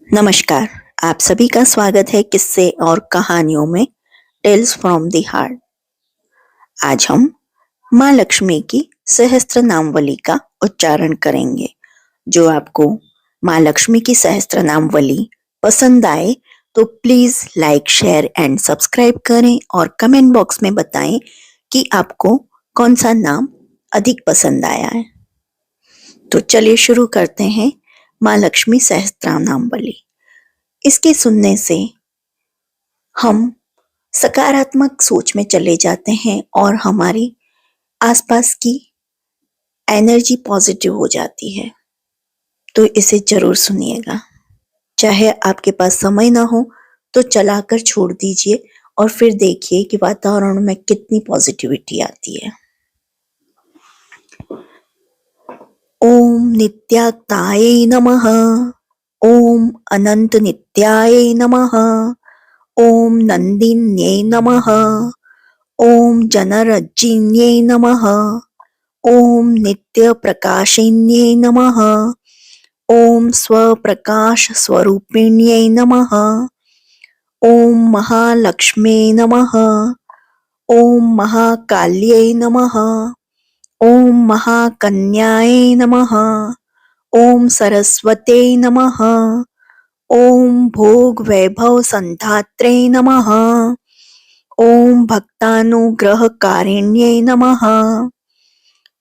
नमस्कार। आप सभी का स्वागत है किस्से और कहानियों में टेल्स फ्रॉम द हार्ट। आज हम माँ लक्ष्मी की सहस्त्र नामवली का उच्चारण करेंगे। जो आपको माँ लक्ष्मी की सहस्त्र नामवली पसंद आए तो please like, share and subscribe करें और कमेंट बॉक्स में बताएं कि आपको कौन सा नाम अधिक पसंद आया है। तो चलिए शुरू करते हैं माँ लक्ष्मी सहस्त्र नामवली। इसके सुनने से हम सकारात्मक सोच में चले जाते हैं और हमारी आसपास की एनर्जी पॉजिटिव हो जाती है। तो इसे जरूर सुनिएगा। चाहे आपके पास समय ना हो तो चलाकर छोड़ दीजिए और फिर देखिए कि वातावरण में कितनी पॉजिटिविटी आती है। ओम नित्याक्ताये नमः। ओम अनंत नित्याय नमः। ओम नंदिन्ये नमः। ओम जनरज्जिन्ये नमः। ओम नित्य प्रकाशिन्ये नमः। ओम स्वप्रकाश स्वरूपिण्ये नमः। ओम महालक्ष्मे नमः। ओम महाकाल्ये नमः। ओम महाकन्याये नमः। ओम सरस्वते नमः। ओम भोग वैभव संधात्रे नमः। ओम भक्तानुग्रहकारिण्ये नमः।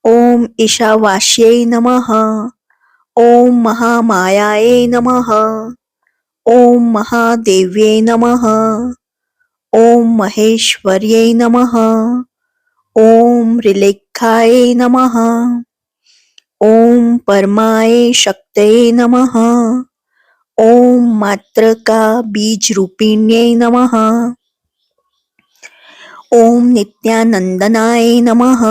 ओम ईशावास्यै नमः। ओम महामायायै नमः। ओम महादेव्यै नमः। ओम महेश्वर्यै नमः। ओम ऋलेखायै नमः। ओम परमाय शक्तये नमः। ओम मात्रका बीज रूपिण्यै नमः। ओम नित्यानंदनाय नमः।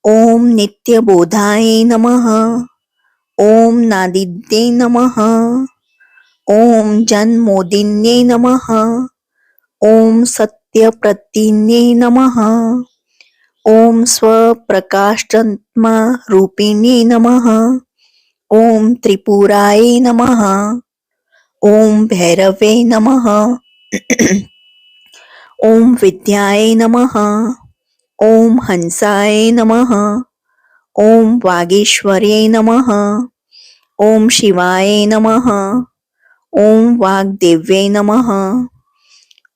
ओम नित्यबोधाय नमः। ओम नादिद्ये नमः। ओम जन्मोदिन्ये नमः। ओम सत्यप्रतिन्ये नमः। ओम स्वप्रकाशात्मा रूपिणे नमः। ओम त्रिपुराय नमः। ओम भैरवे नमः। ओम विद्याय नमः। ओम हंसाय नमः। ओम वागीश्वर्ये नमः। ओम शिवाय नमः। ओम वाग्देव्ये नमः।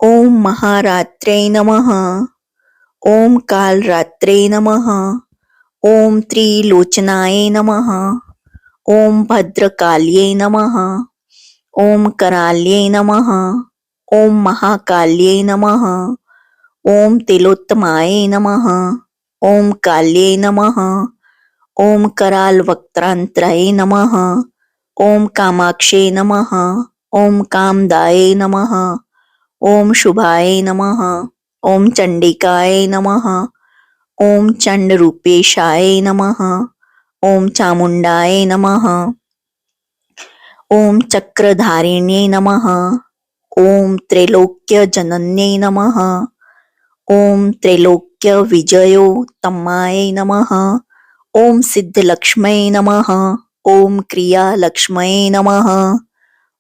ओम महारात्रे नमः। ओम कालरात्रे नमः। ओम त्रिलोचनाय नमः। ओम भद्रकाल्ये नमः। ओम कराल्ये नमः। ओम महाकाल्ये नमः। ओम तिलोत्तमाय नमः। ओम काल्ये नमः। ओम करालवक्त्रांतराय नमः। ओम कामाक्षे नमः। ओम कामदाय नमः। ओम शुभाय नमः। ओम चंडिकाय नमः। ओम चंडरूपेशाय नमः। ओम चामुंडाय नमः। ओम चक्रधारिण्ये नमः। ओम त्रैलोक्यजनन्ये नमः। ओम त्रैलोक्य विजयोत्तमाय नमः। ओम सिद्धलक्ष्म्यै नमः। ओम क्रियालक्ष्म्यै नमः।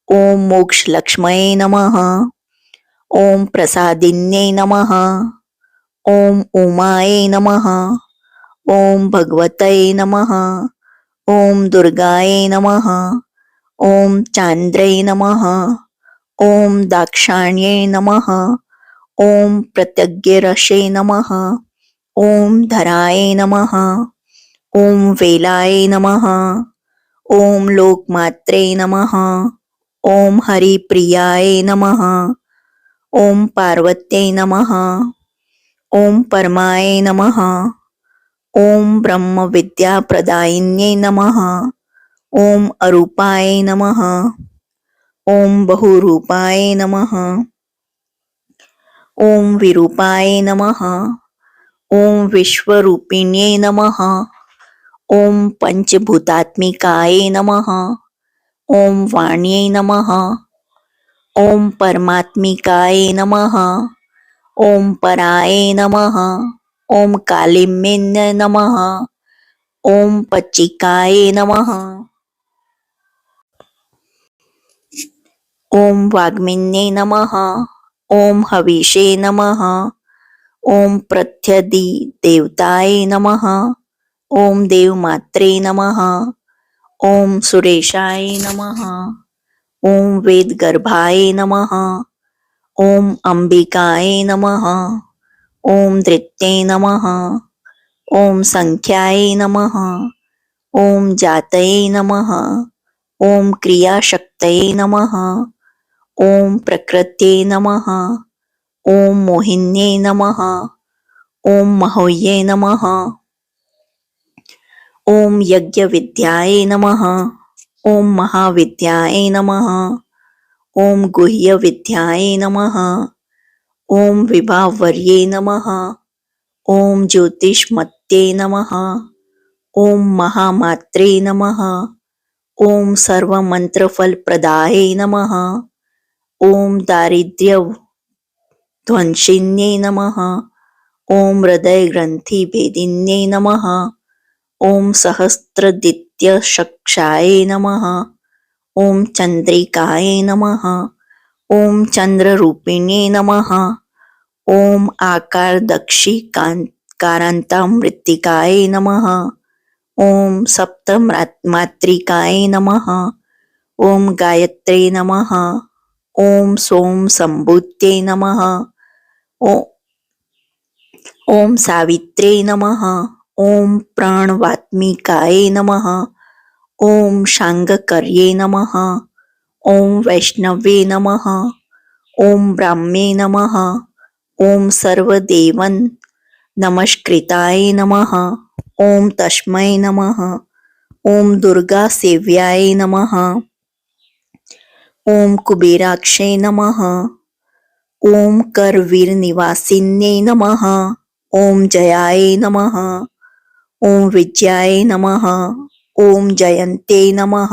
ओम मोक्षलक्ष्म्यै नमः। ओम प्रसादिन्ये नमः। ओम उमाय नमः। ओम भगवतये नमः। ओम दुर्गाय नमः। ओम चांद्रे नमः। ओम दाक्षाण्ये नमः। ओम प्रत्यग्यरसे नमः। ओम धराय नमः। ओम वेलाय नमः। ओम लोकमात्रे नमः। ओम हरिप्रियाय नमः। ओम पार्वत्यै नमः। ओम परमाय नमः। ओम ब्रह्म विद्याप्रदायिन्ये नमः। ओम अरूपाय नमः। ओम बहुरूपाय नमः। ओम विरूपाय नमः। ओम विश्वरूपिण्ये नमः। ओम पंचभूतात्मिकाय नमः। ओम वाण्यै नमः। ओम परमात्मिकाय नमः। ओम पराय नमः। ओम कालिम्ये नमः। ओम पच्चिकाय नमः। ॐ वाग्मिन्ये नमः। ॐ हविषे नमः। ॐ प्रत्यधि देवताय नमः। ॐ देवमात्रे नमः। ॐ सुरेशाय नमः। ॐ वेदगर्भाय नमः। ॐ अंबिकाय नमः। ॐ धृत्ये नमः। ॐ संख्याय नमः। ॐ जातये नमः। ॐ क्रियाशक्तये नमः। ॐ प्रकृत्ये नमः। ॐ मोहिन्ये नमः। ॐ महोये नमः। ॐ यज्ञविद्याय नमः। ॐ महाविद्याय नमः। ॐ गुह्यविद्याय नमः। ॐ विभावर्ये नमः। ॐ ज्योतिष्मत्ये नमः। ॐ महामात्रे नमः। ॐ सर्वमन्त्रफलप्रदाय नमः। ॐ दारिद्र्यध्वंसिन्ये नमः। ॐ हृदयग्रन्थिभेदिन्ये नमः। ॐ सहस्रदित्यशक्षाय नमः। ॐ चन्द्रिकाय नमः। ॐ चन्द्ररूपिणे नमः। ॐ आकारदक्षिकारान्तामृत्तिकाय नमः। ॐ सप्तमात्रिकाय नमः। ॐ गायत्रे नमः। ॐ सोम सम्भूत्यै नमः। ॐ सावित्रे नमः। ॐ प्राणवात्मिकाय नमः। ॐ शाङ्गकर्ये नमः। ॐ वैष्णवे नमः। ॐ ब्राह्मे नमः। ॐ सर्वदेवन नमस्कृताय नमः। ॐ तस्मै नमः। ॐ दुर्गासेव्याय नमः। ॐ कुबेराक्षे नमः। ॐ करवीरनिवासिन्ये नमः। ॐ जयाय नमः। ॐ विजयाय नमः। ॐ जयन्ते नमः।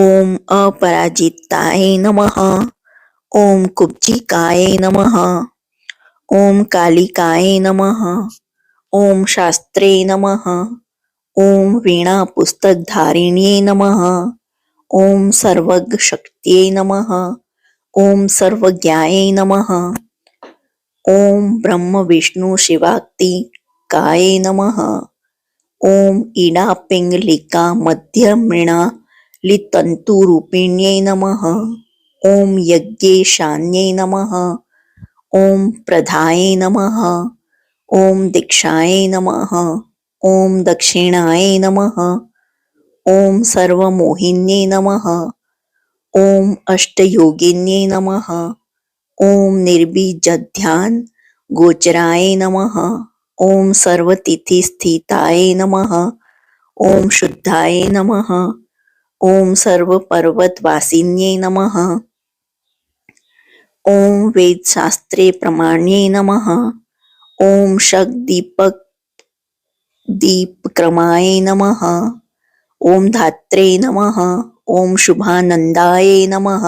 ॐ अपराजिताय नमः। ॐ कुब्जिकाय नमः। ॐ कालिकाय नमः। ॐ शास्त्रे नमः। ॐ वीणापुस्तकधारिण्ये नमः। ॐ सर्वज्ञशक्त्यै नमः। ॐ सर्वज्ञाय नमः। ॐ ब्रह्मविष्णुशिवात्मिकाय नमः। ॐ इडापिङ्गलिकामध्यमृणालितन्तुरूपिण्यै नमः। ॐ यज्ञेशान्यै नमः। ॐ प्रधाय नमः। ॐ दीक्षाय नमः। ॐ दक्षिणाय नमः। ॐ सर्वमोहिन्ये नमः। ॐ अष्टयोगिन्ये नमः। ॐ निर्बीजध्यान गोचराय नमः। ॐ सर्वतिथिस्थिताय नमः। ॐ शुद्धाय नमः। ॐ सर्वपर्वतवासिन्ये नमः। ॐ वेदशास्त्रे प्रमाण्ये नमः। ॐ शक्दीपक्रमाय नमः। ॐ धात्रे नमः। ॐ शुभानन्दाय नमः।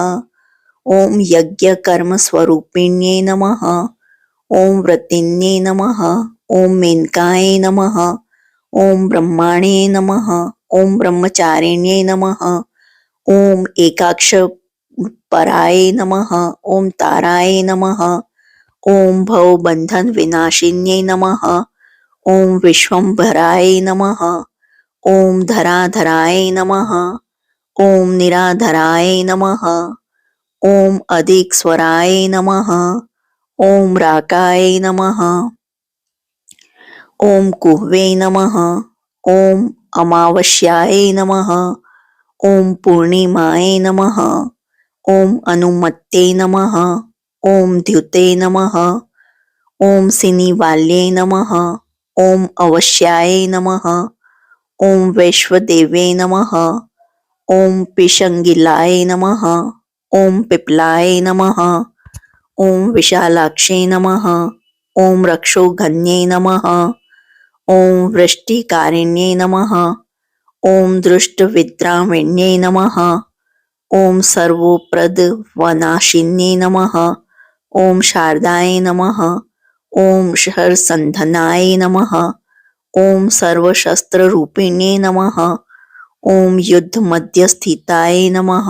ॐ यज्ञकर्मस्वरूपिण्ये नमः। ॐ व्रतिन्ये नमः। ॐ मेनकाय नमः। ॐ ब्रह्माणे नमः। ॐ ब्रह्मचारिण्ये नमः। ॐ एकाक्षपराय नमः। ॐ ताराय नमः। ॐ भवबन्धनविनाशिन्ये नमः। ॐ विश्वम्भराय नमः। ॐ धराधराय नमः। ॐ निराधराय नमः। ॐ अधिकस्वराय नमः। ॐ राकाय नमः। ॐ कुह्वे नमः। ॐ अमावास्याय नमः। ॐ पूर्णिमाय नमः। ॐ अनुमत्ते नमः। ॐ द्युते नमः। ॐ सिनिवाल्ये नमः। ॐ अवस्याय नमः। ॐ वैश्वदेवे नमः। ॐ पिशङ्गिलाय नमः। ॐ पिप्लाय नमः। ॐ विशालाक्षे नमः। ॐ रक्षोघ्ने नमः। ॐ वृष्टिकारिण्ये नमः। ॐ दृष्टविद्राविण्ये नमः। ॐ सर्वोपद्रवनाशिन्ये नमः। ॐ शारदाय नमः। ॐ हरसन्धनाय नमः। ॐ सर्वशस्त्ररूपिणे नमः। ओम युद्ध मध्य स्थिताय नमः।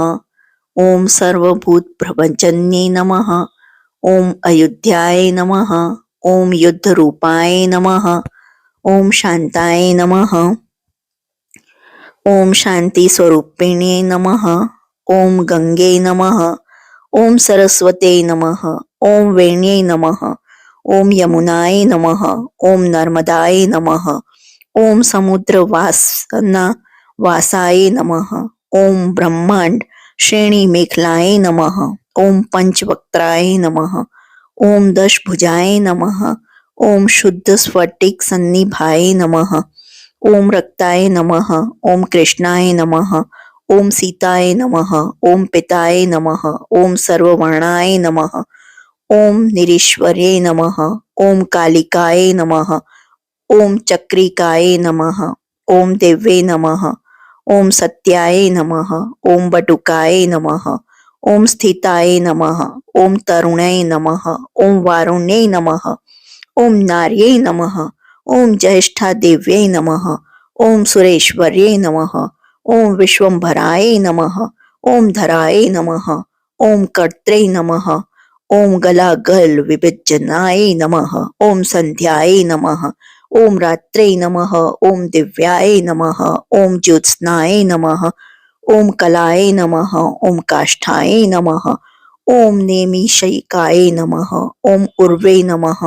ओम सर्वभूत प्रभंजन्ये नमः। ओम अयोध्याय नमः। ओम युद्ध रूपाय नमः। ओम शांताय नमः। ओम शांति स्वरूपिणे नमः। ओम गंगे नमः। ओम सरस्वते नमः। ओम वेण्ये नमः। ओम यमुनाय नमः। ओम नर्मदाय नमः। ओम समुद्र वासाय नमः। ओम ब्रह्मांड श्रेणी मेखलाय नमः। ओम पंचवक्त्राय नमः। ओम दशभुजाय नमः। ओम शुद्ध स्फटिक सन्निभाय नमः। ओम रक्ताय नमः। ओम कृष्णाय नमः। ओम सीताय नमः। ओम पिताय नमः। ओम सर्ववर्णाय नमः। ओम निरीश्वर्ये नमः। ओम कालिकाय नमः। ओम चक्रिकाय नमः। ओम दिव्ये नमः। ओम सत्याय नमः। ओम बटुकाय नमः। ओम स्थिताय नमः। ओम तरुणाय नमः। ओम वारुण्ये नमः। ओम नार्ये नमः। ओम ज्येष्ठा देव्यै नमः। ओम सुरेश्वर्ये नमः। ओम विश्वंभराय नमः। ओम धराय नमः। ओम कर्त्रे नमः। ओम गलागल विभिज्जनाय नमः। ओम संध्याय नमः। ओम रात्रे नमः। ओम दिव्याय नमः। ओम ज्योत्स्नाय नमः। ओम कलाय नमः। ओम काष्ठाय नमः। ओम नेमिषयिकाय नमः। ओम उर्वे नमः।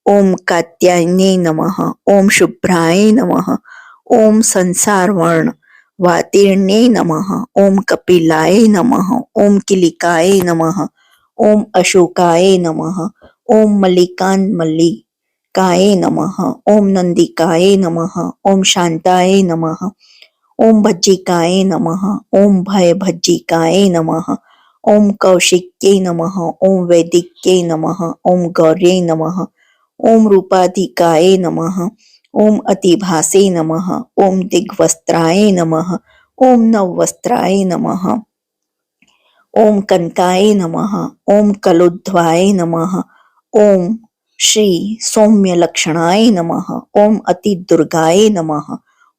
ओम कात्यायने नमः। ओम शुभ्राय नमः। ओम संसारवर्ण वातीर्णे नमः। ओम कपिलाय नमः। ओम किलिकाय नमः। ओम अशोकाय नमः। ओम मल्लिकाय नमः। ओम नंदिकाय नमः। ओम शांताय नमः। ओम भज्जिकाय नमः। ओम भयभज्जिकाय नमः। ओम कौशिक्ये नमः। ओम वैदिक्ये नमः। ओम गौर्ये नमः। ओम रूपाधिकाय नमः। ओम अतिभासे नमः। ओम दिग्वस्त्राय नमः। ओम नववस्त्राय नमः। ओम कनकाय नमः। ओम कलोद्ध्वाय नमः। ओम श्री सौम्य लक्षणाय नमः। ओम अति दुर्गाय नमः।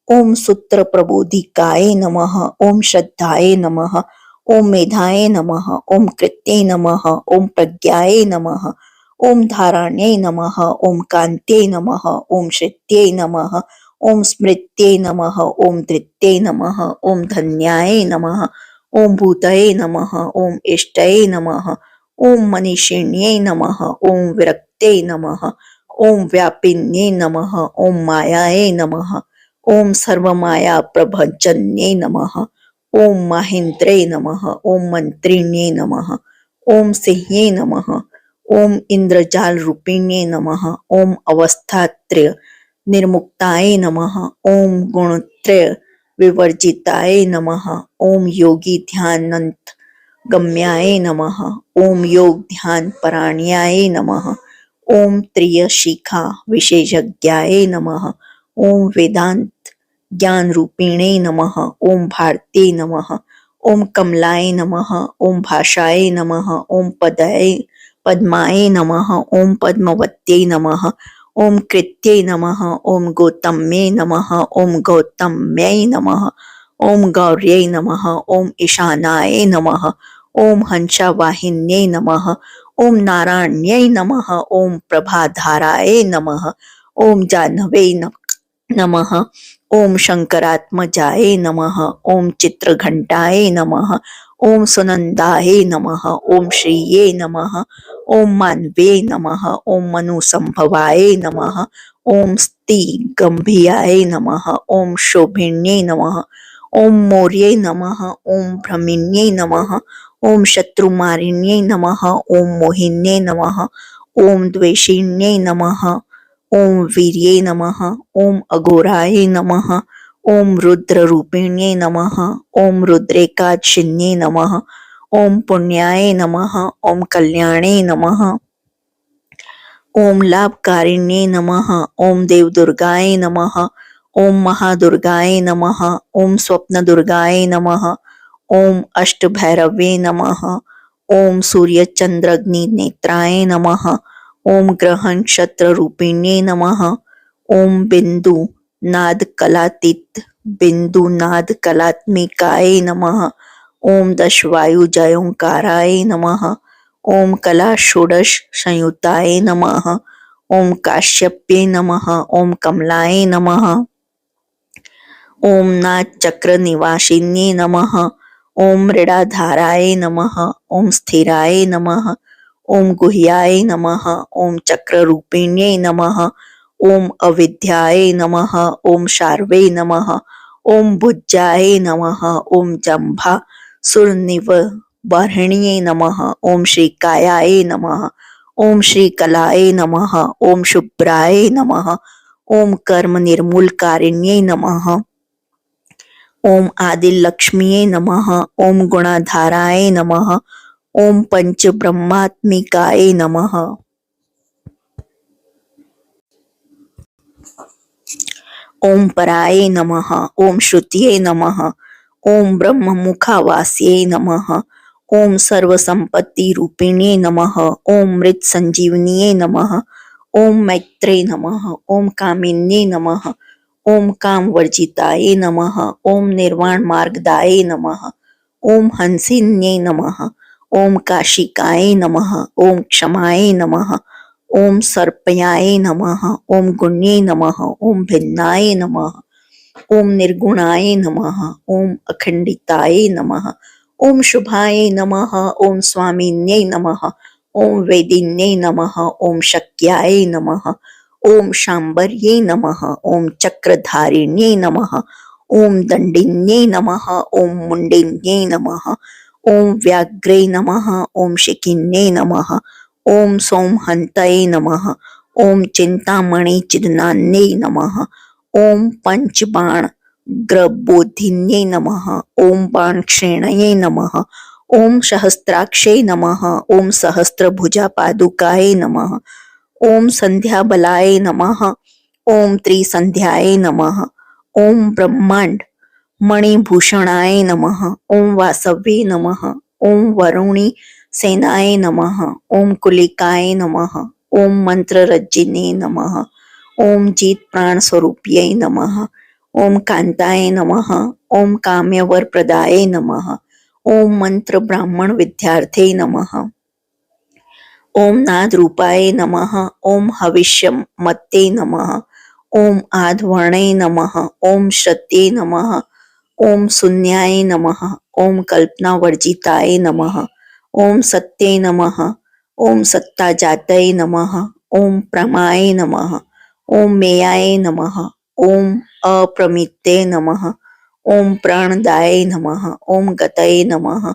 ओम सूत्र प्रबोधिकाय नमः। ओम श्रद्धाय नमः। ओम मेधाय नमः। ओम कृत्ये नमः। ओम प्रज्ञाय नमः। ओम धारण्ये नमः। ओम कान्त्ये नमः। ओम श्रित्ये नमः। ओम स्मृत्ये नमः। ओम धृत्ये नमः। ओम धन्याय नमः। ओम भूतये नमः। ओम इष्टये नमः। ओम मनीषिण्ये नमः। ओम विरक्त्ये नमः। ओम व्यापिन्ये नमः। ओम मायाये नमः। ओम सर्वमाया प्रभंजन्ये नमः। ओम माहेन्द्रे नमः। ओम मंत्रिण्ये नमः। ओम सिंह्ये नमः। ओम इंद्रजाल रूपिण्ये नमः। ओम अवस्थात्रय निर्मुक्ताय नमः। ओम गुणत्रय विवर्जिताय नमः। ओम योगी ध्यानंत गम्याय नमः। ओम योग ध्यान पराण्याय नमः। ओम त्रियशिखा विशेषज्ञाय नमः। ओम वेदांत ज्ञान रूपिणे नमः। ओम भारती नमः। ओम कमलाय नमः। ओम भाषाय नमः। ओम पद्माय नमः। ओम पद्मवत्यै नमः। ओम कृत्ये नमः। ओम गौतम्ये नमः। ओम गौतम्यै नमः। ओम गौर्यै नमः। ओम ईशानाय नमः। ओम हंसावाहिन्यै नमः। ओम नारायण्यै नमः। ओम प्रभाधाराय नमः। ओम जाह्नवे नमः। ओम शंकरात्मजाय नमः। ओम चित्रघंटाय नमः। ओम सुनंदाय नमः। ओम श्रीये नमः। ओम मानवे नमः। ओम मनुसंभवाय नमः। ओम स्ति गंभीराय नमः। ओम शोभिन्ये नमः। ओम मौर्ये नमः। ओम भ्रमिन्ये नमः। ओम शत्रुमारिण्ये नमः। ओम मोहिन्ये नमः। ओम द्वेषिण्ये नमः। ओम वीर्ये नमः। ओम अघोराय नमः। ओम रुद्र रूपिण्ये नमः। ओम रुद्रेकाचिन्ये नमः। ओम पुण्याय नमः। ओम कल्याणे नमः। ओम लाभकारिण्ये नमः। ओम देवदुर्गाय नमः। ओम महादुर्गाय नमः। ओम स्वप्नदुर्गाय नमः। ओम अष्टभैरवे नमः। ओम सूर्य चंद्रग्नि नेत्राय नमः। ओम ग्रह नक्षत्र रूपिण्ये नमः। ओम बिंदु नाद कलातीत बिंदुनाद कलात्मिकाय नमः। ओम दशवायुजयोंकाराय नमः। ओम कला षोडश संयुताय नमः। ओम काश्यप्ये नमः। ओम कमलाय नमः। ओम नाथ चक्र निवासिन्ये नमः। ओम मृडाधाराय नमः। ओम स्थिराय नमः। ओम गुह्याय नमः। ओम चक्र रूपिण्ये नमः। ओम अविद्याय नमः। ओम शार्वे नमः। ओम भुज्याय नमः। ओम जंभा सुरनिवबर्हिण्ये नमः। ओम श्रीकायाय नमः। ओम श्रीकलाय नमः। ओम शुभ्राय नमः। ओम कर्म निर्मूलकारिण्ये नमः। ओम आदिलक्ष्मीये नमः। ओम गुणाधाराय नमः। ओम पंचब्रह्मात्मिकाय नमः। ओम पराय नमः। ओम श्रुतिये नमः। ओम ब्रह्ममुखावास्ये नमः। ओम सर्वसंपत्ति रूपिणे नमः। ओम मृत संजीवनिये नमः। ओम मैत्रे नमः। ओम कामिन्ये नमः। ओम काम वर्जिताय नमः। ओम निर्वाण मार्गदाय नमः। ओम हंसिन्ये नमः। ओम काशिकाय नमः। ओम क्षमाय नमः। ओम सर्पयाय नमः। ओम गुण्ये नमः। ओम भिन्नाय नमः। ओम निर्गुणाय नमः। ओम अखंडिताय नमः। ओम शुभाय नमः। ओम स्वामिन्ये नमः। ओम वेदिन्ये नमः। ओम शक्याय नमः। ओम शांबर्ये नमः। ओम चक्रधारिण्ये नमः। ओम दंडिन्ये नमः। ओम मुंडिन्ये नमः। ओम व्याघ्रे नमः। ओम शिखिन्ये नमः। ओम सोमहंतये नमः। ओम चिंतामणि चिदनान्ये नमः। ओम पंचबाण ग्रबोधिन्ये नमः। ओम बाणक्षेणये नमः। ओम सहस्त्राक्षे नमः। ओम सहस्त्रभुजा पादुकाय नमः। ओम संध्याबलाय नमः। ओम त्रिसंध्याय नमः। ओम ब्रह्मांड मणिभूषणाय नमः। ओम वासवे नमः। ओम वरुणी सेनाय नमः। ओम कुलिकाय नमः। ओम मंत्ररज्जिने नमः। ओम जीत प्राण स्वरूप्यै नमः। ओम कांताय नमः। ओम काम्यवर प्रदाय नमः। ओम मंत्र ब्राह्मण विद्यार्थे नमः। ओम नाद रूपाय नमः। ओम हविष्य मत्ते नमः। ओम आधवर्णे नमः। ओम श्रत्ये नमः। ओम शून्याय नमः। ओम कल्पना वर्जिताय नमः। ओम सत्ये नमः। ओम सत्ताजातये नमः। ओम प्रमाय नमः। ओम मेयाय नमः। ओम अप्रमिते नमः। ओम प्राणदाय नमः। ओम गतये नमः।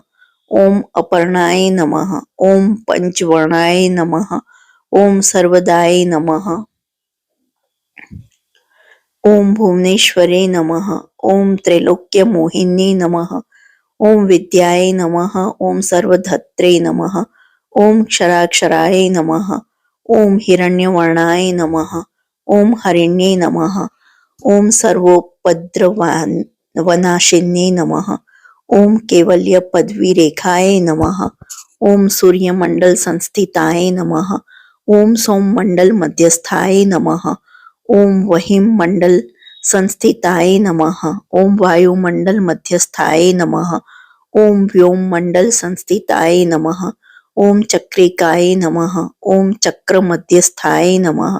ओम अपर्णाय नमः। ओम पंचवर्णाय नमः। ओम सर्वदाय नमः। ओम भुवनेश्वरे नमः। ओम त्रैलोक्य मोहिनी नमः। ओम विद्याय नमः। ओम सर्वधत्रे नमः। ओम क्षराक्षराय नमः। ओम हिरण्यवर्णाय नमः। ओम हरिण्ये नमः। ओम सर्वोपद्रवनाशिन्ये नमः। ओम केवल्य पदवी रेखाय नमः। ओम सूर्यमंडल संस्थिताय नमः। ओम सोममंडल मध्यस्थाय नमः। ओम वहिम मंडल संस्थिताय नमः। ओम वायुमंडल मध्यस्थाय नमः। ओम व्योम मंडल संस्थिताय नमः। ओम चक्रिकाय नमः। ओम चक्र मध्यस्थाय नमः।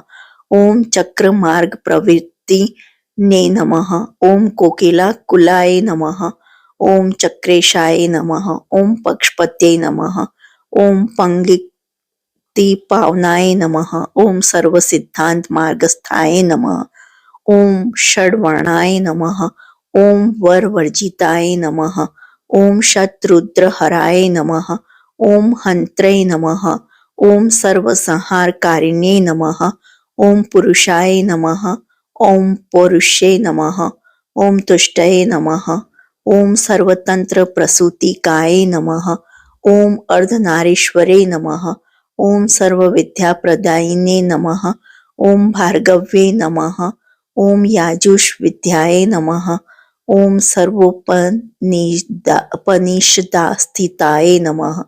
ओम चक्र मार्ग प्रवृत्ति ने नमः। ओम कोकिला कुलाय नमः। ओम चक्रेशाय नमः। ओम पक्षपत्ये नमः। ओम पंक्ति पावनाय नमः। ओम सर्व सिद्धांत मार्गस्थाय नमः। ओम षड्वर्णाय नमः। ओम वरवर्जिताय नमः। ओम शत्रुद्रहराय नमः। ओम हंत्रे नमः। ओम सर्वसंहारकारिण्ये नमः। ओम पुरुषाय नमः। ओम पौरुषे नमः। ओम तुष्टये नमः। ओम सर्वतंत्र प्रसूतिकाय नमः। ओम अर्धनारीश्वरे नमः। ओम सर्वविद्याप्रदायिने नमः। ओम भार्गव्ये नमः। ओम याजुष विद्याय नमः। ओम सर्वोपनिषदास्थिताय नमः।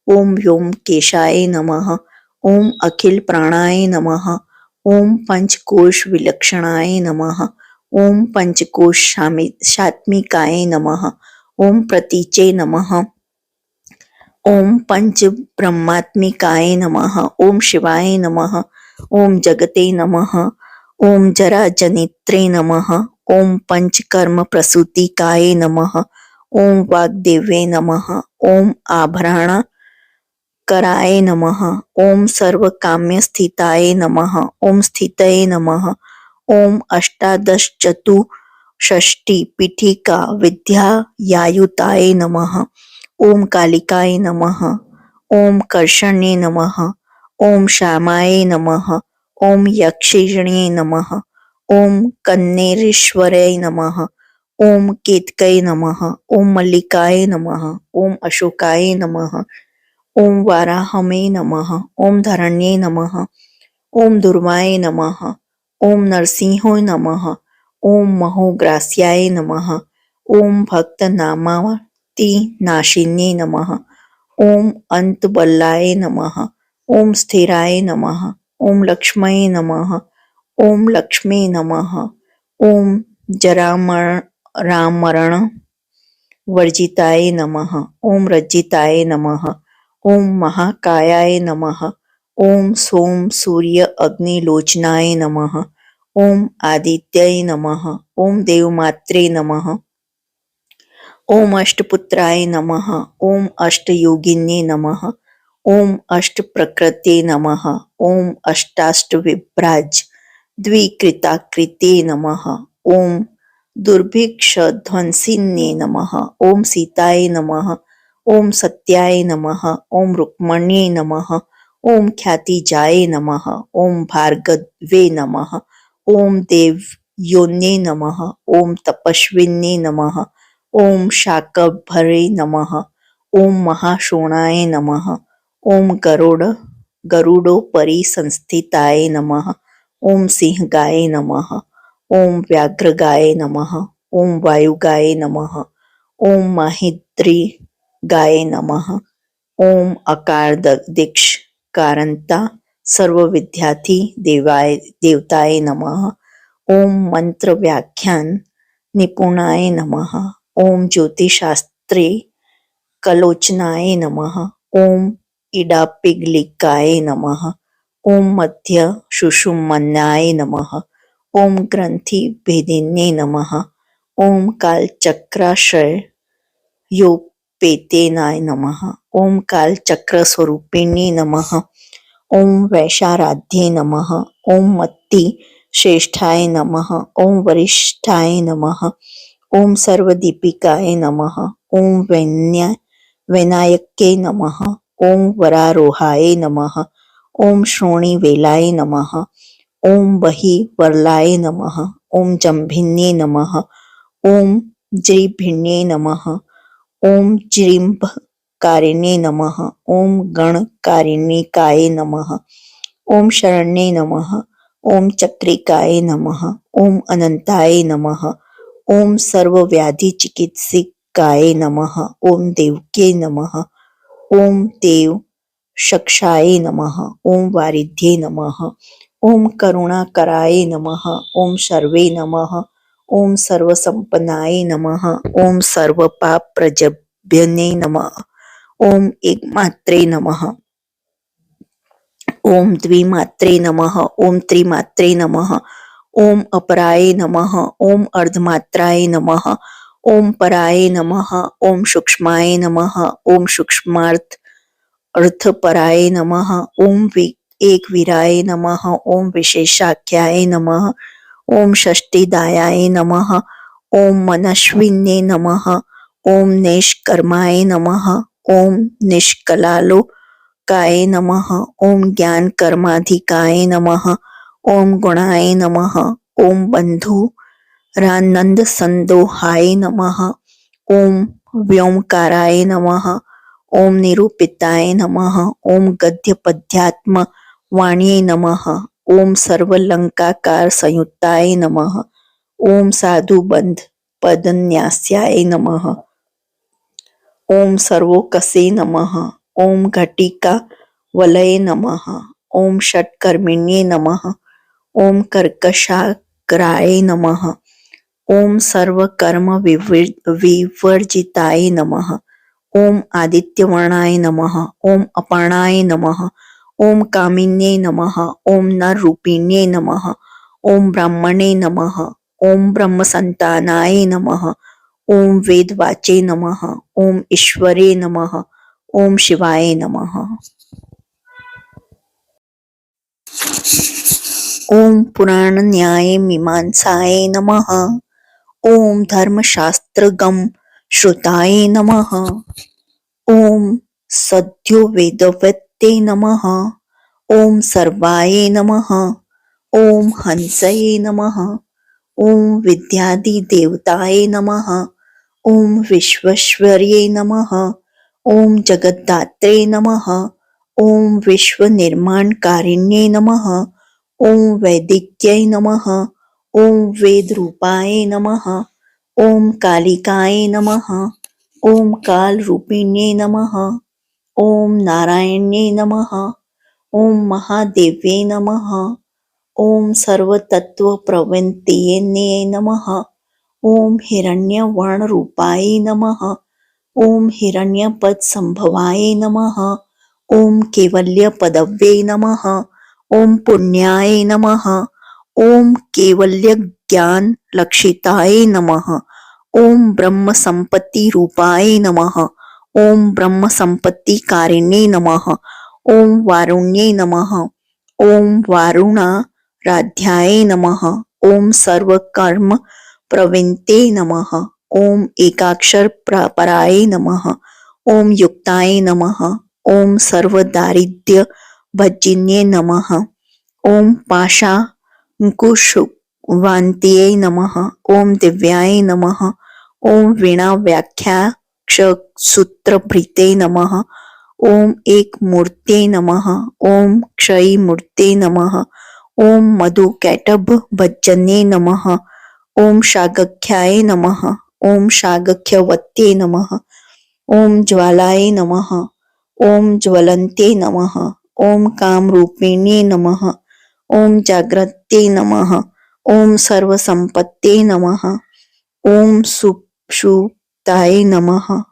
ओम व्योमकेशाय नमः। ओम अखिल प्राणाय नमः। ओम पंचकोश विलक्षणाय नमः। ओम पंचकोशात्मिकाय नमः। ओम प्रतीचे नमः। ओम पंच ब्रह्मात्मिकाय नमः। ओम शिवाय नमः। ओम जगते नमः। ओम जरा जनित्रे नमः। ओम पंचकर्म प्रसूतिकाय नमः। ओम वाग्देव्ये नमः। ओम आभरण कराय नमः। ओम सर्वकाम्य स्थिताय नमः। ओम स्थितये नमः। ओम अष्टादश चतुष्षष्टि पीठिका विद्यायायुताय नमः। ओम कालिकाय नमः। ओम कर्षणे नमः। ओम श्यामाय नमः। ओम यक्षिणे नमः। ओम कन्नेरेश्वराय नमः। ओम केतकय नमः। ओम मल्लिकाय नमः। ओम अशोकाय नमः। ओम वाराहमे नमः। ओम धरण्ये नमः। ओम दुर्वाय नमः। ओम नरसिंहाय नमः। ओम महोग्रास्याय नमः। ओम भक्तनामावती नाशिन्ये नमः। ओम अंतबल्लाय नमः। ओम स्थिराय नमः। ओम लक्ष्मये नमः। ओम लक्ष्मी नमः। ओम जरामरण वर्जिताय नमः। ओम रज्जिताय नमः। ओम महाकायाय नमः। ओम सोम सूर्य अग्निलोचनाय नमः। ओम आदित्याय नमः। ओम देवमात्रे नमः। ओम अष्टपुत्राय नमः। ओम अष्टयोगिन्ये नमः। ओम अष्टप्रकृते नमः। ओम अष्टाष्टविभ्राज द्विकृताकृते नमः। ओम दुर्भिक्षध्वंसिन्ये नमः। ओम सीताय नमः। ओम सत्याय नमः। ओम रुक्मण्ये नमः। ओम ख्यातिजाय नमः। ओम भार्गवे नमः। ओम देवयोन्ये नमः। ओम तपस्विन्ये नमः। ओम शाकंभरे नमः। ओम महाशोणाय नमः। ओम गरुडोपरि संस्थिताय नमः। ओम सिंहगाय नमः। ओम व्याघ्रगाय नमः। ओम वायुगाय नमः। ओम महिद्रीगाय नमः। ओम अकारदीक्ष कारंता सर्वविद्यार्थी देवताय नमः। ओम मंत्र व्याख्यान निपुणाय नमः। ओम ज्योतिषशास्त्रे कलोचनाय नमः। ओम इडापिगलिकाय नमः। ओम मध्य सुषुम्नाय नमः। ओम ग्रंथि भेदिन्ये नमः। ओम कालचक्राशय योपेतेनाय नमः। ओम कालचक्र स्वरूपिणे नमः। ओम वैशाराध्ये नमः। ओम मत्ति श्रेष्ठाय नमः। ओम वरिष्ठाय नमः। ओम सर्वदीपिकाय नमः। ओम वैनायक्ये नमः। ओम वरारोहाय नमः। ओम श्रोणीवेलाय नमः। ओम बहिवरलाय नमः। ओम जम्भिन्ये नमः। ओम ज्रीभिन्ये नमः। ओम जृंभकारिणे नमः। ओम गणकारिणिकाय नमः। ओम शरण्ये नमः। ओम चक्रिकाय नमः। ओम अनंताय नमः। ओम सर्वव्याधि चिकित्सिकाय नमः। ओम देवके नमः। ओम देव शक्षाय नमः। ओम वारिध्ये नमः। ओम करुणाकराय नमः। ओम सर्वे नमः। ओम सर्वसंपन्नाय नमः। ओम सर्वपापप्रजभ्यने नमः। ओम एकमात्रे नमः। ओम द्विमात्रे नमः। ओम त्रिमात्रे नमः। ओम अपराय नमः। ओम अर्धमात्राय नमः। ओम पराय नमः। ओम सूक्ष्माय नमः। ओम सूक्ष्मार्थ अर्थपराय नमः। ओम एक वीराय नमः। ओम विशेषाख्याय नमः। ओम षष्टिदायाय नमः। ओम मनस्विन्ये नमः। ओम निष्कर्माय नमः। ओम निष्कलालोकाय नमः। ओम ज्ञान कर्माधिकाय नमः। ओम गुणाय नमः। ओम बंधुरानंद संदोहाय नमः। ओम व्योमकाराय नमः। ओम निरूपिताय नमः। ओम गद्यपद्यात्म वाण्ये नमः। ओम सर्वलंकाकार संयुक्ताय नमः। ओम साधुबंध पदन्यास्याय नमः। ओम सर्वोकसे नमः। ओम घटिका वलये नमः। ओम षट्कर्मिण्ये नमः। ओम कर्कशाग्राय नमः। ओम सर्वकर्म विवर्जिताय नमः। ओम आदित्यवर्णाय नमः। ओम अपर्णाय नमः। ओम कामिन्ये नमः। ओम नररूपिण्ये नमः। ओम ब्राह्मणे नमः। ओम ब्रह्मसंतानाय नमः। ओम वेदवाचे नमः। ओम ईश्वरे नमः। ओम शिवाय नमः। ओम पुराण न्याय मीमांसाय नमः। ओम धर्मशास्त्रगम श्रुताय नमः। ओम सद्यो वेदवत्ते नमः। ओम सर्वाय नमः। ओम हंसये नमः। ओम विद्यादि देवताय नमः। ओम विश्वेश्वर्ये नमः। ओम जगद्धात्रे नमः। ओम विश्व निर्माणकारिण्ये नमः। ओम वैदिक्यै नमः। ओम वेद रूपाय नमः। ओम कालिकाय नमः। ओम काल रूपिण्ये नमः। ओम नारायण्ये नमः। ओम महादेव्ये नमः। ओम सर्वतत्व प्रवृत्तये नमः। ओम हिरण्यवर्ण रूपाय नमः। ओम हिरण्यपद संभवाय नमः। ओम केवल्य पदव्ये नमः। ओम पुण्याय नमः। ओम केवल्य ज्ञान लक्षिताय नमः। ओम ब्रह्म संपत्ति रूपाय नमः। ओम ब्रह्म संपत्ति कारिणे नमः। ओम वारुण्ये नमः। ओम वारुणाराध्याय नमः। ओम सर्वकर्म प्रवृत्ते नमः। ओम एकाक्षर पराय नमः। ओम युक्ताय नमः। ओम सर्वदारिद्र्य भजिन्ये नमः। ओम पाशांकुशवान्त्ये नमः। ओम दिव्याय नमः। ओम वीणा व्याख्याक्षसूत्रभृते नमः। ओम एक मूर्ते नमः। ओम क्षयी मूर्ते नमः। ओम मधुकैटभ भजन्ये नमः। ओम शागख्याय नमः। ओम शागख्यवत्ये नमः। ओम ज्वालाय नमः। ओम ज्वलन्ते नमः। ओम कामरूपिण्ये नमः। ओम जाग्रते नमः। ओम सर्वसंपत्ते नमः। ओम सुप्ताय नमः।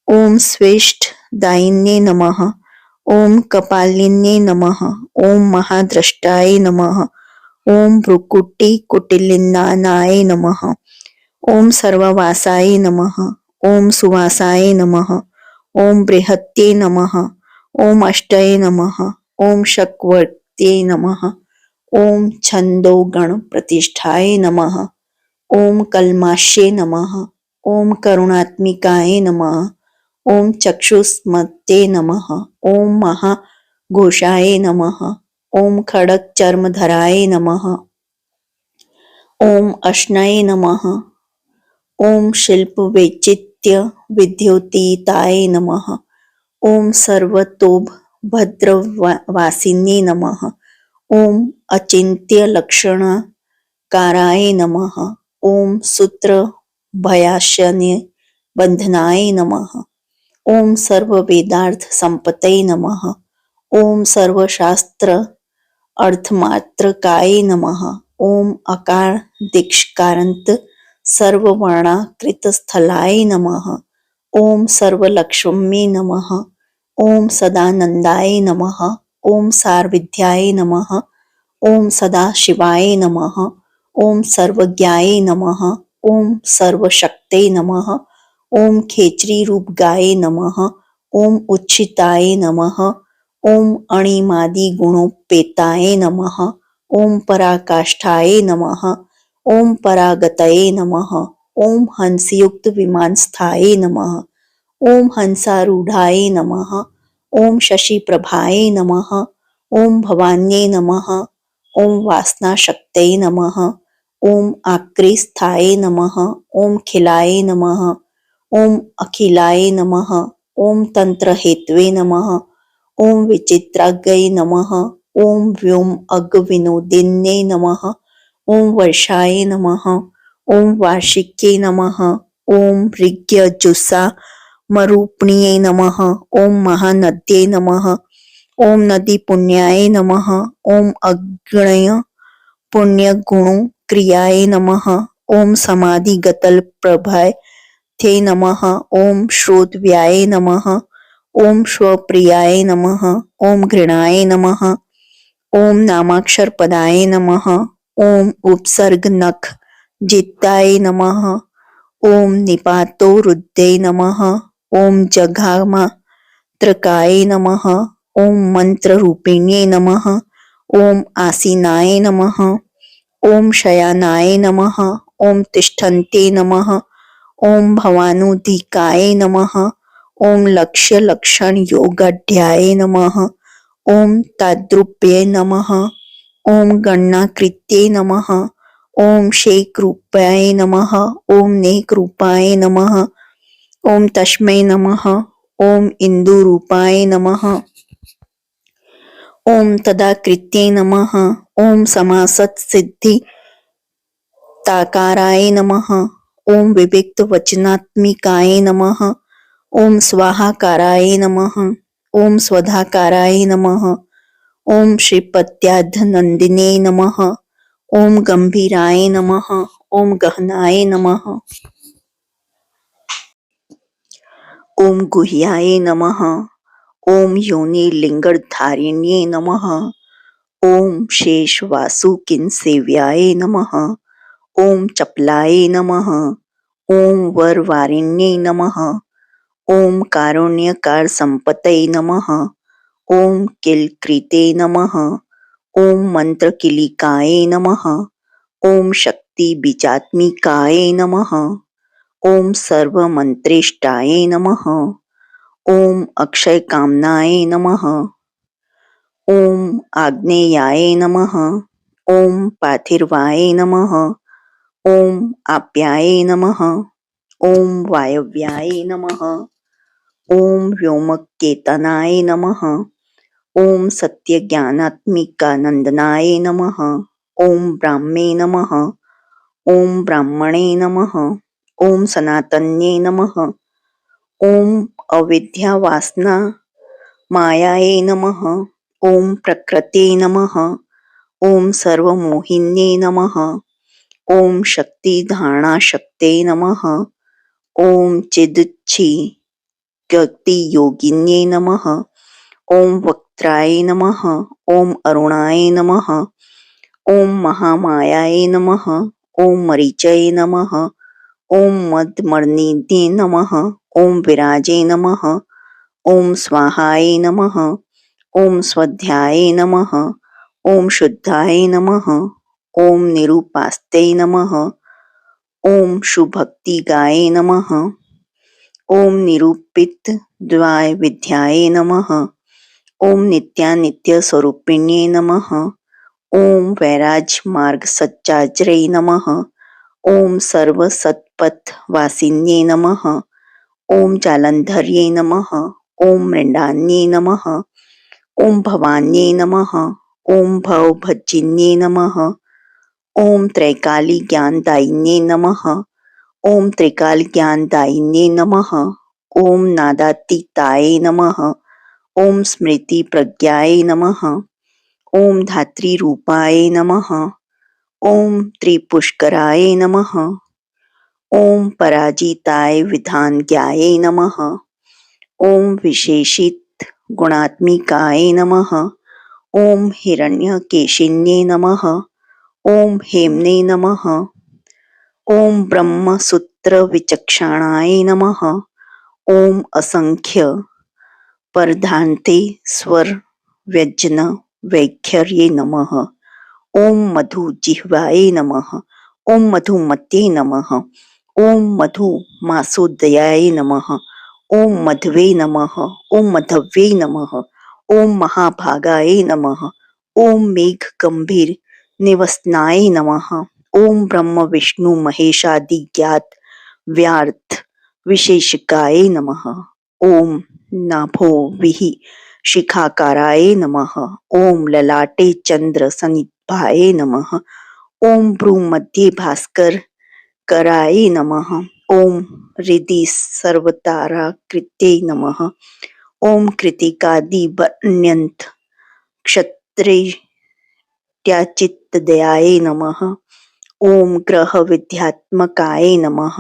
ओम स्वेष्टदायिन्ये नमः। ओम कपालिन्ये नमः। ओम महाद्रष्टाय नमः। ओम भ्रुकुटी कुटिलिन्नाय नमः। ओम सर्ववासाय नमः। ओम सुवासाय नमः। ओम बृहत्ये नमः। ओम अष्टये नमः। ओम शक्वर्त्ये नमः। ओम छंदो गण प्रतिष्ठाय नमः। ओम कल्माश्ये नमः। ओम करुणात्मिकाय नमः। ओम चक्षुष्मते नमः। ओम महाघोषाय नमः। ओम खड़ग चर्मधराय नमः। ओम अश्नये नमः। ओम शिल्प वैचित्य विद्योतीताय नमः। ओम सर्वतोभ भद्रवासिन्ये नमः। ओम अचिन्त्य लक्षणकाराय नमः। ओम सूत्र भयाशन्य बंधनाय नमः। ओम सर्व वेदार्थ संपतये नमः। ओम सर्वशास्त्र अर्थमात्रकाय नमः। ओम अकार दीक्षकारांत सर्ववर्णाकृतस्थलाय नमः। ओम सर्वलक्ष्मी नमः। ओम सदानंदाय नमः। ओम सारविद्याय नमः। ओम सदाशिवाय नमः। ओम सर्वज्ञाय नमः। ओम सर्वशक्ते नमः। ओम खेचरी रूप गाय नमः। ओम उच्छिताय नमः। ओम अणिमादि गुणोपेताय नमः। ओम पराकाष्ठाय नमः। ओम परागतये नमः। ओम हंसयुक्त विमानस्थाय नमः। ओम हंसारूढ़ाय नमः। ओम शशिप्रभाय नमः। ओम भवान्ये नमः। ओम वासनाशक्तये नमः। ओम आक्रीस्थाय नमः। ओम खिलाय नमः। ओम अखिलाय नमः। ओम तंत्रहेतवे नमः। ओम विचित्राग्यै नमः। ओम व्योम अग्विनोदिन्ये नमः। ओम वर्षाय नमः। ओम वार्षिक्ये नमः। ओम ऋग्यजुषा मरूपिण्ये नमः। ओम महानद्ये नमः। ओम नदी पुण्याय नमः। ओम अग्नय पुण्य गुणो क्रियाय नमः। ओम समाधिगतल प्रभाय थे नमः। ओम श्रोतव्याय नमः। ओम स्वप्रियाय नमः। ओम घृणाय नमः। ओम नामाक्षर पदाय नमः। ओम उपसर्ग नख जित्ताय नमः। ओम निपातो रुद्रे नमः। ओम जघामा त्रकाय नमः। ओम मंत्र रूपिण्ये नमः। ओम आसीनाय नमः। ओम शयानाय नमः। ओम तिष्ठन्ते नमः। ओम भवानुधिकाय नमः। ओम लक्ष्य लक्षण योगाढ्याय नमः। ओम ताद्रुप्ये नमः। ओम गणनाकृत्ये नमः। ओम शेकरूपाय नमः। ओम नेकरूपाय नमः। ओम तस्मै नमः। ओम इंदुरूपाय नमः। ओम तदाकृत्ये नमः। ओम समासत सिद्धि ताकाराय नमः। ओम विविक्त वचनात्मिकाय नमः। ओम स्वाहाकाराय नमः। ओम स्वधाकाराय नमः। ओम श्रीपत्याधनंदिने नमः। ओम गंभीराय नमः। ओम गहनाय नमः। ओम गुह्याय नमः। ओम योनि लिंगधारिण्ये नमः। ओम शेष वासुकिन सेव्याय नमः। ओम चपलाय नमः। ओम वरवारिण्ये नमः। ओम कारुण्यकार संपतये नमः। ओम किलकृते नमः। ओम मंत्रकिलिकाय नमः। ओम शक्ति बीजात्मिकाय नमः। ओम सर्वमंत्रेष्टाय नमः। ओम अक्षय कामनाय नमः। ओम आग्नेयाय नमः। ओम पार्थिवाय नमः। ओम आप्याय नमः। ओम वायव्याय नमः। ओम व्योमकेतनाय नमः। ओम सत्यज्ञानात्मिकानंदनाय नमः। ओम ब्राह्मे नमः। ओम ब्राह्मणे नमः। ओम सनातन्ये नमः। ओम अविद्यावासना मायाय नमः। ओम प्रकृते नमः। ओम सर्वमोहिन्ये नमः। ओम शक्तिधारणा शक्ते नमः। ओम चिदुच्छी गति योगिन्ये नमः। ओम वक्त्राय नमः। ओम अरुणाय नमः। ओम महामायाय नमः। ओम मरीचये नमः। ओम मदमर्निधे नमः। ओम विराजे नमः। ओम स्वाहाय नमः। ओम स्वाध्याय नमः। ओम शुद्धाय नमः। ओम निरूपास्ते नमः। ओम सुभक्तिगाय नमः। ओम निरूपित द्वाय विद्याय नमः। ओम नित्यानित्य स्वरूपिण्ये नमः। ओम वैराज मार्ग सच्चाज्रे नमः। ओम सर्व सत्पथ वासिन्ये नमः। ओम जालंधर्ये नमः। ओम मृण्डान्ये नमः। ओम भवान्ये नमः। ओम भवभज्जिन्ये नमः। ओम त्रैकाली ज्ञानदायिन्ये नमः। ओम त्रिकाल ज्ञानदायिन्ये नमः। ओम नादातीताय नमः। ओम स्मृति प्रज्ञाय नमः। ओम धात्री रूपाय नमः। ओम त्रिपुष्कराय नमः। ओम पराजिताय विधानज्ञाय नमः। ओम विशेषित गुणात्मिकाय नमः। ओम हिरण्यकेशिन्ये नमः। ओम हेम्ने नमः। ओम ब्रह्मसूत्र विचक्षणाय नमः। ओम असंख्य परधान्ते स्वर व्यंजन वैखर्ये नमः। ओम मधु जिह्वाय नमः। ओम मधुमत्ये नमः। ओम मधु मासोदयाय नमः। ओम मध्वे नमः। ओम मधव्ये नमः। ओम महाभागाय नमः। ओम मेघ गंभीर निवसनाय नमः। ओम ब्रह्म विष्णु महेशादि ज्ञात व्यार्थ विशेषकाय नमः। ओम नाभो विहि शिखाकाराय नमः। ओम ललाटे चंद्र सन्निभाय नमः। ओम भ्रूमध्ये भास्कर कराय नमः। ओम हृदि सर्वताराकृत्ये नमः। ओम कृतिकादि वर्ण्यंत क्षत्रियाचित्तदयाय नमः। ओम ग्रह विद्यात्मकाय नमः।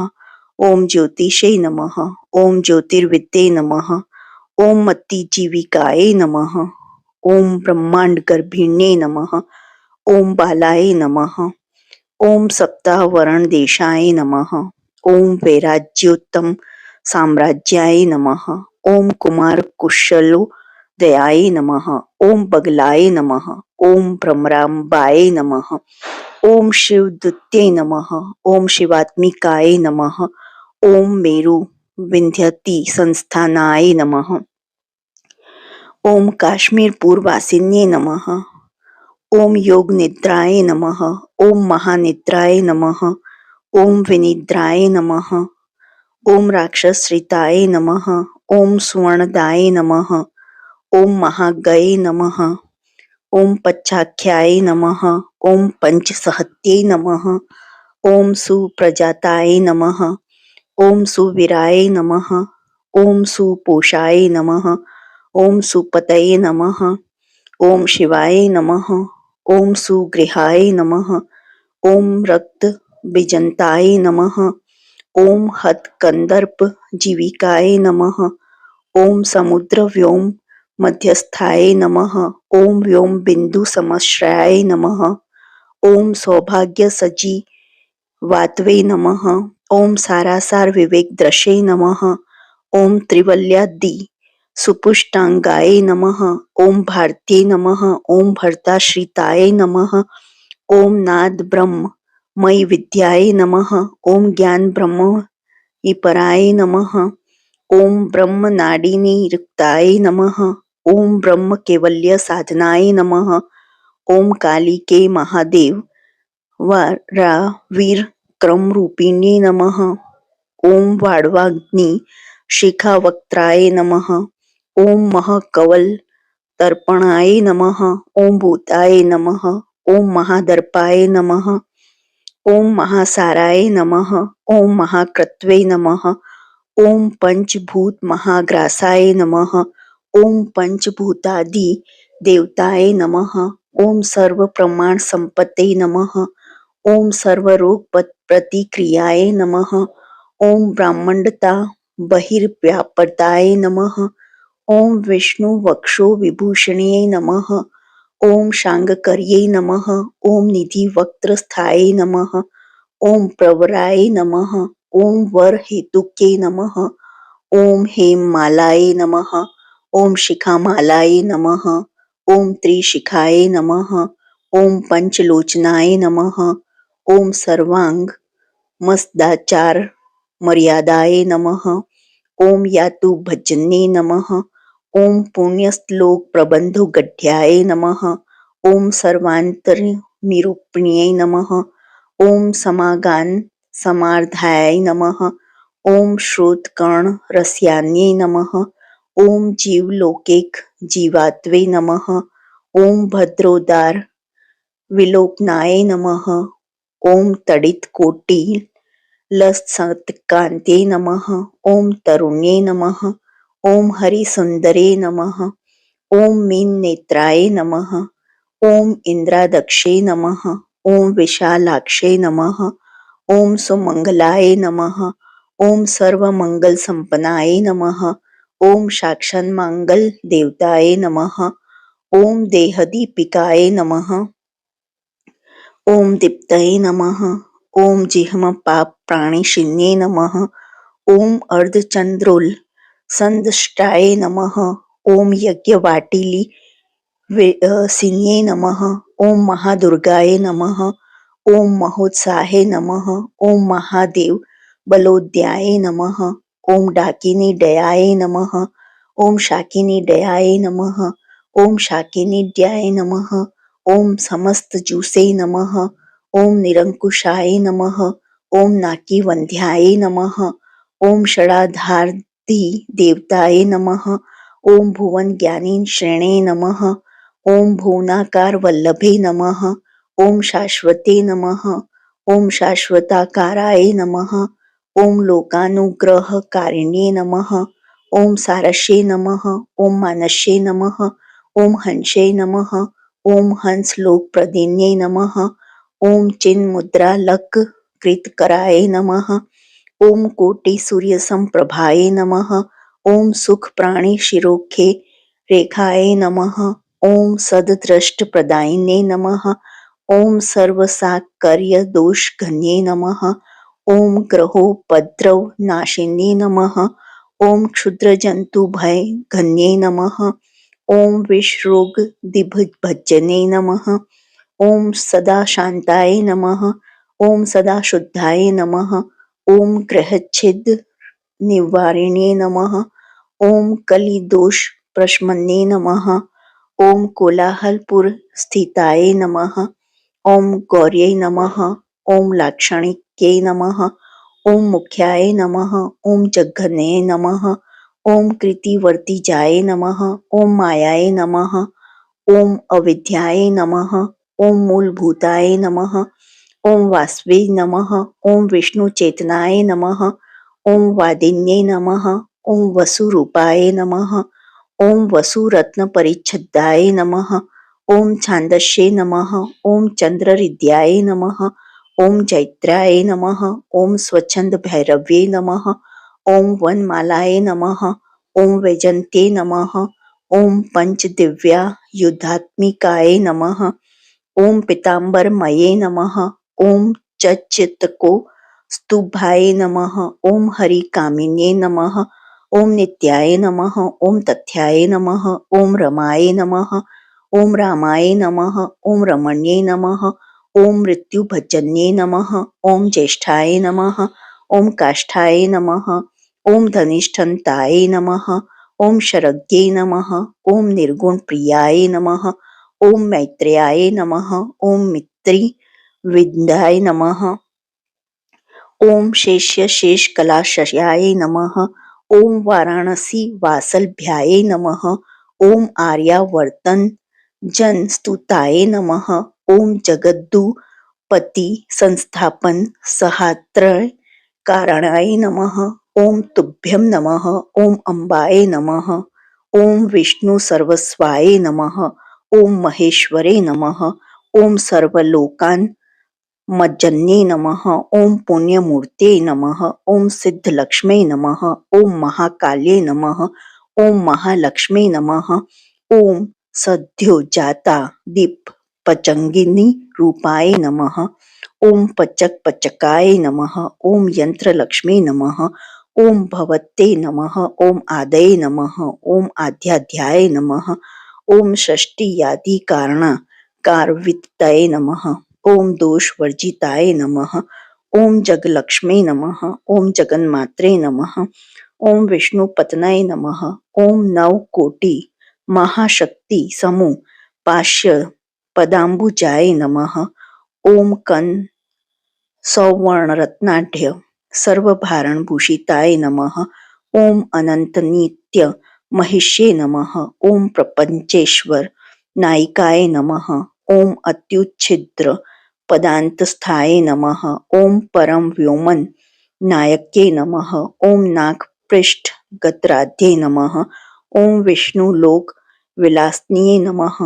ओम ज्योतिषे नमः। ओम ज्योतिर्विद्ये नमः। ओम मत्तिजीविकाय नमः। ओम ब्रह्मांड गर्भिण्ये नमः। ओम बालाय नमः। ओम सप्ताहवरण देशाय नमः। ओम वैराज्योत्तम साम्राज्याय नमः। ओम कुमार कुशलो दयाय नमः। ओम बगलाय नमः। ओम भ्रमराम्बाय नमः। ओम शिवदूत्ये नमः। ओम शिवात्मिकाय नमः। ओम मेरु विंध्यति संस्थानाय नमः। ओम काश्मीर पूर्वासिन्ये नमः। ओम योग निद्राय नमः। ओम महानिद्राय नमः। ओम विनिद्राय नमः। ओम राक्षसश्रिताय नमः। ओम सुवर्णदाय नमः। ओम महागये नमः। ओम पच्चाख्याय नमः। ओम पंचसहत्ये नमः। ओम सुप्रजाताय नमः। ओम सुवीराय नमः। ओम सुपोषाय नमः। ओम सुपतये नमः। ओम शिवाय नमः। ओम सुगृहाय नमः। ओम रक्त बीजंताय नमः। ओम हतकंदर्प जीविकाय नमः। ओम समुद्र व्योम मध्यस्थाय नमः। ओम व्योम बिंदु समश्रयाय नमः। ओम सौभाग्य सजी वातवे नमः। ओम सारासार विवेक दृशे नमः। ओम त्रिवल्यादि सुपुष्टांगाय नमः। ओम भारती नमः। ओम भर्ताश्रिताय नमः। ओम नाद ब्रह्म मयि विद्याय नमः। ओम ज्ञान ब्रह्म पराय नमः। ओम ब्रह्म नाडिनी रिक्ताय नमः। ओम ब्रह्म केवल्य साधनाय नमः। ओम कालिके महादेव वीर क्रम रूपिणी नमः। ओम वाड़वाग्नि शिखावक्त्राय नमः। ओम महकवल तर्पणाय नमः। ओम भूताय नमः। ओम महादर्पाय नमः। ओम महासाराय नमः। ओम महाकृत्वे नमः। ओम पंचभूत महाग्रासाय नमः। ओम पंचभूतादि देवताय नमः। ओम सर्व प्रमाण संपत्ते नमः। ओम सर्वरोग प्रतिक्रियाय नमः। ओम ब्राह्मणता बहिर्व्यापताय नमः। ओम विष्णु वक्षो विभूषणे नमः। ओम शांगकर्ये नमः। ओम निधि वक्त्रस्थाय नमः। ओम प्रवराय नमः। ओम वर हेतुके नमः। ओम हेममालाय नमः। ओम शिखामालाय नमः। ओम त्रिशिखाय नमः। ओम पंचलोचनाय नमः। ओम सर्वांग मस्दाचार मर्यादाय नमः। ओम यातु भजन्ये नमः। ओम पुण्यश्लोक प्रबंधु गढ़्याय नमः। ओम सर्वांतर निरूपण्ये नमः। ओम समागान समार्धाय नमः। ओम श्रोतकर्ण रस्यान्ये नमः। ओम जीवलोकेक जीवात्वे नमः। ओम भद्रोदार विलोकनाय नमः। ओम तडित कोटि लसत्कान्ते नमः। ओम तरुण्ये नमः। ओम हरिसुंदरे नमः। ओम मीन नेत्राय नमः। ओम इंद्रादक्षे नमः। ओम विशालाक्षे नमः। ओम सुमंगलाय नमः। ओम सर्वमंगल संपन्नाय नमः। ओम साक्षात् मंगल देवताय नमः। ओम देहदीपिकाय नमः। ओम दीप्तये नमः। ओम जिह्म पाप प्राणिशिन्ये नमः। ओम अर्धचंद्रोल संदष्टाय नमः। ओम यज्ञवाटिली सिन्ये नमः। ओम महादुर्गाय नमः। ओम महोत्साहे नमः। ओम महादेव बलोद्याय नमः। ओम डाकिनी दयाय नमः। ओम शाकिनी दयाय नमः। ओम शाकिनीड्याय नमः। ओम समस्त जूसे नमः। ओम निरंकुशाय नमः। ओम नाकीवंध्याय नमः। ओम षडाधारधि देवताय नमः। ओम भुवन ज्ञानी श्रेणे नमः। ओम भुवनाकार वल्लभे नमः। ओम शाश्वते नमः। ओम शाश्वताकाराय नमः। ओम लोकानुग्रह कारिण्ये नमः। ओम सारस्ये नमः। ओम मानस्ये नमः। ओम हंसे नमः। ओम हंस लोक प्रदिन्ये नमः। ओम चिन्मुद्रालक कृतकराय नमः। ओम कोटि सूर्य संप्रभाय नमः। ओम सुख प्राणी शिरोखे रेखाय नमः। ओम सददृष्ट प्रदायिने नमः। ओम सर्वसाकर्य दोष घन्ये नमः। ओम ग्रहोपद्रव नाशिने नमः। ओम क्षुद्र जंतु भय घन्ये नमः। ओम विषरोग दिग्भजने नमः। ओम सदा शांताय नमः। ओम सदा शुद्धाय नमः। ओम ग्रहच्छिद निवारिणे नमः। ओम कलिदोष प्रशमने नमः। ओम कोलाहलपुर स्थिताय नमः। ओम गौर्यै नमः। ओम लाक्षणिक्यै नमः। ओम मुख्याय नमः। ओम जघन्ये नमः। ओम कृतिवर्तिजाय नमः। ओम मायाय नमः। ओम अविद्याय नमः। ओम मूलभूताय नमः। ओम वासवे नमः। ओम विष्णु चेतनाय नमः। ओम वादिन्ये नमः। ओम वसुरूपाय नमः। ओम वसुरत्न परिच्छदाय नमः। ओम छांदस्ये नमः। ओम चंद्रहृदयाय नमः। ओम जैत्राय नमः। ओम स्वच्छंद भैरव्ये नमः। ओम वनमालाय नमः। ओम वैजंत्ये नमः। ओम पंचदिव्या युद्धात्मिकाय नमः। ओम पीताम्बरमये नमः। ओम चच्चित्को स्तुभाय नमः। ओम हरिकामिन्ये नमः। ओम नित्याय नमः। ओम तथ्याय नमः। ओम रमाय नमः। ओम रामाय नमः। ओम रमण्ये नमः। ओम मृत्युभजन्ये नमः। ओम ज्येष्ठाय नमः। ओम काष्ठाय नमः। ओम धनिष्ठन्ताय नमः। ओम शरज्ञे नमः। ओम निर्गुण प्रियाय नमः। ओम मैत्रेयाय नमः। ओम मित्री विद्याय नमः। ओम शेष्य शेष कलाशयाय नमः। ओम वाराणसी वासलभ्याय नमः। ओम आर्यावर्तन जन स्तुताय नमः। ओम जगद्दुपति संस्थापन सहात्रय कारणाय नमः। ओम तुभ्यं नमः। ओम अम्बाय नमः। ओम विष्णु सर्वस्वाय नमः। ओम महेश्वरे नमः। ओम सर्वलोकान् मज्जन्ये नमः। ओम पुण्यमूर्ते नमः। ओम सिद्धलक्ष्मे नमः। ओम महाकाल्ये नमः। ओम महालक्ष्मी नमः। ओम सद्योजाता दीप पचंगिनी रूपाय नमः। ओम पचक पचकाय नमः। ओम यंत्रलक्ष्मी नमः। ओम भवते नमः। ओम आदये नमः। ओम आध्याध्याय नमः। ओम षष्टियादि कारणाकारवित्तये नमः। ओम दोषवर्जिताय नमः। ओम जगलक्ष्मी नमः। ओम जगन्मात्रे नमः। ओम विष्णुपत्नये नमः। ओम नवकोटि महाशक्ति समूह पाश्य पदाम्बुजाय नमः। ओम कन सौवर्णरत्नाढ्य सर्वभारणभूषिताय नमः। ओम अनंत नित्य महिष्ये नमः। ओम प्रपंचेश्वर नायिकाय नमः। ओम अत्युच्छिद्र पदान्तस्थाय नमः। ओम परम व्योमन नायक्ये नमः। ओम नागपृष्ठ गत्राध्ये नमः। ओम विष्णुलोक विलासनिये नमः।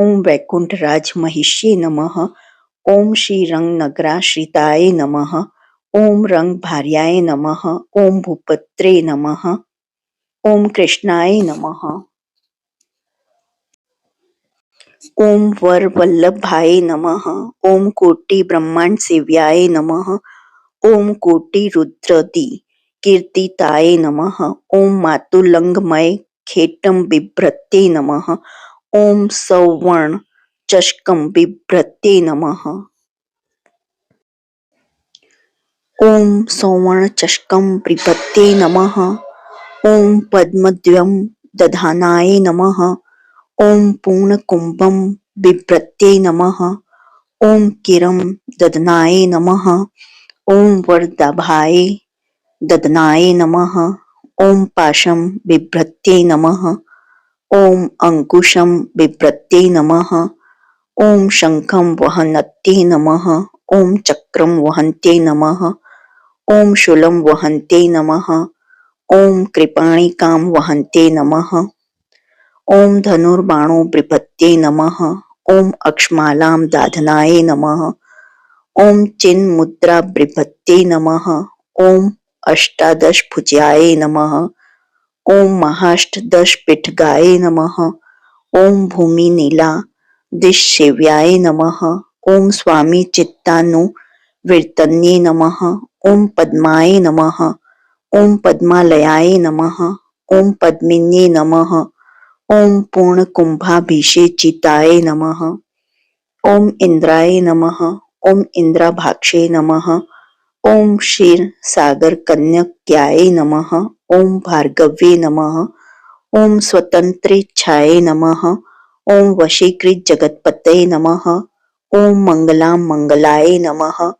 ओम वैकुंठराज महिष्ये नमः। ओम श्रीरंगनगराश्रिताय नमः। ओम रंगभार्याय नमः। ओम भूपत्रे नमः। ओम कृष्णाय नमः। ओम वरवल्लभाय नमः। ओम कोटि ब्रह्मांड सेव्याय नमः। ओम कोटि रुद्रदि कीर्तिताय नमः। ओम मातुलंगमय खेटम बिभ्रते नमः। ओम सौवर्ण चषकम बिभ्रते नमः। ओम सौवर्ण चषकम बिभ्रते नमः। ओम पद्मद्वयं दधानाय नमः। ओम पूर्णकुंभं बिभ्रते नमः। ओम किरं ददनाय नमः। ओम वरदाभाय ददनाय नमः। ओम पाशं बिभ्रते नमः। ओम अंकुशं बिभ्रते नमः। ओम शंखं वहन्ते नमः। ओम चक्रं वहन्ते नमः। ओम शूलं वहन्ते नमः। ओम कृपाणिकां वहन्ते नमः। ओम धनुर्बाणो बिभ्रते नमः। ओम अक्षमालां दाधनाय नमः। ओम चिन्मुद्रा बृहत्यै नमः। ओम अष्टादश भुजाय नमः। ओम महाष्टदश पिठगाय नमः। ओम भूमि नीला दिशेव्याय नमः। ओम स्वामी चित्तानुवर्तन्ये नमः। ओम पद्माय नमः। ओम पद्मालयाय नमः। ओम पद्मिन्ये नमः। ओम पूर्ण कुंभाभिषेचिताय नमः। ओम इंद्राय नमः। ओम इंद्राभाक्षे नमः। ओम क्षीर सागर कन्यक्याय नमः। ओम भार्गव्ये नमः। ओम स्वतंत्रेच्छाय नमः। ओम वशीकृत जगतपतये नमः। ओम मंगलां मंगलाय नमः।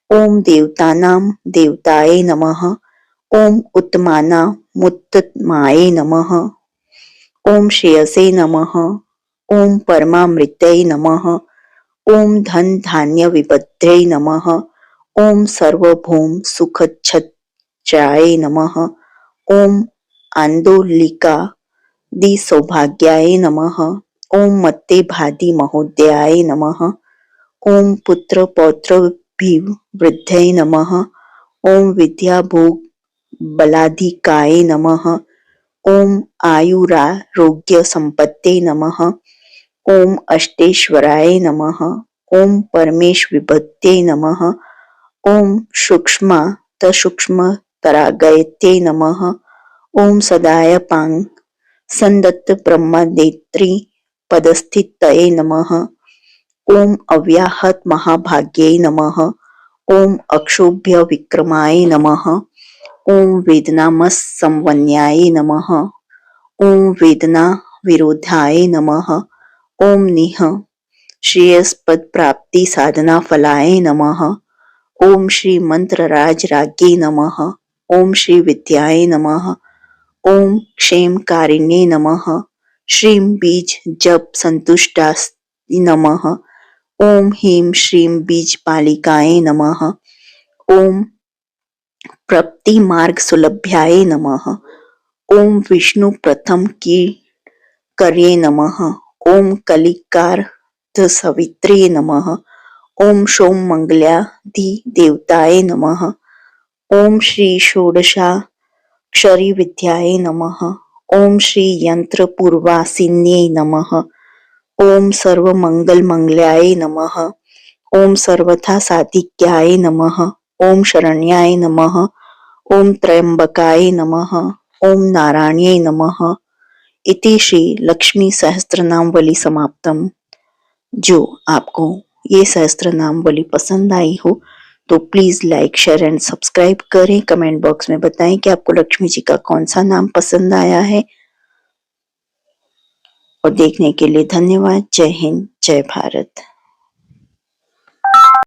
ओम देवतानां देवताय नमः। ओम उत्तमानामुत्तमाय नमः। ओम श्रेयसे नमः। ओम परमामृतये नमः। ओम धन धान्य विपद्ये नमः। ओम सर्वभौम सुखच्छत्राय नमः। ओम आंदोलिका दि सौभाग्याय नमः। ओम मत्ते भादि महोदयाय नमः। ओम पुत्र पौत्र वृद्धये नमः। ओम विद्या भोग बलाधिकाय नमः। ओम आयुरारोग्य संपत्ते नमः। ओम अष्टेश्वराय नमः। ओम परमेश विभत्ते नमः। ओम सूक्ष्मात सूक्ष्मतरागयते नमः। ओम सदायपांग संदत्त ब्रह्मनेत्री पदस्थितये नमः। ओम अव्याहत महाभाग्ये नमः। ओम अक्षोभ्य विक्रमाय नमः। ओम वेदनामस संवन्याय नमः। ओम वेदना विरोधाय नमः। ओम निह श्रेयस्पद प्राप्ति साधना फलाय नमः। ओम श्री मंत्र राज राज्ञे नमः। ओम श्री विद्याय नमः। ओम क्षेम कारिण्ये नमः। श्रीं बीज जप संतुष्टाय नमः। ओम ह्रीं श्रीं बीज पालिकाय नमः। ओम प्रप्ति मार्ग सुलभ्याय नमः। ओम विष्णु प्रथम की कर्ये नमः। ओम कलिकार सवित्रे नमः। ओम सोम मंगलाधि देवताय नमः। ओम श्री षोडशाक्षरी विद्याय नमः। ओम श्री यंत्र पूर्वासिन्ये नमः। ओम सर्व मंगल मंगलाय नमः। ओम सर्वथा साधिक्याय नमः। ओम शरण्याय नमः। ओम त्र्यंबकाय नमः। ओम नारायणाय नमः। इति श्री लक्ष्मी सहस्त्रनामवली समाप्तम। जो आपको ये सहस्त्रनामवली पसंद आई हो तो please like share and subscribe करें। कमेंट बॉक्स में बताएं कि आपको लक्ष्मी जी का कौन सा नाम पसंद आया है। और देखने के लिए धन्यवाद। जय हिंद, जय भारत।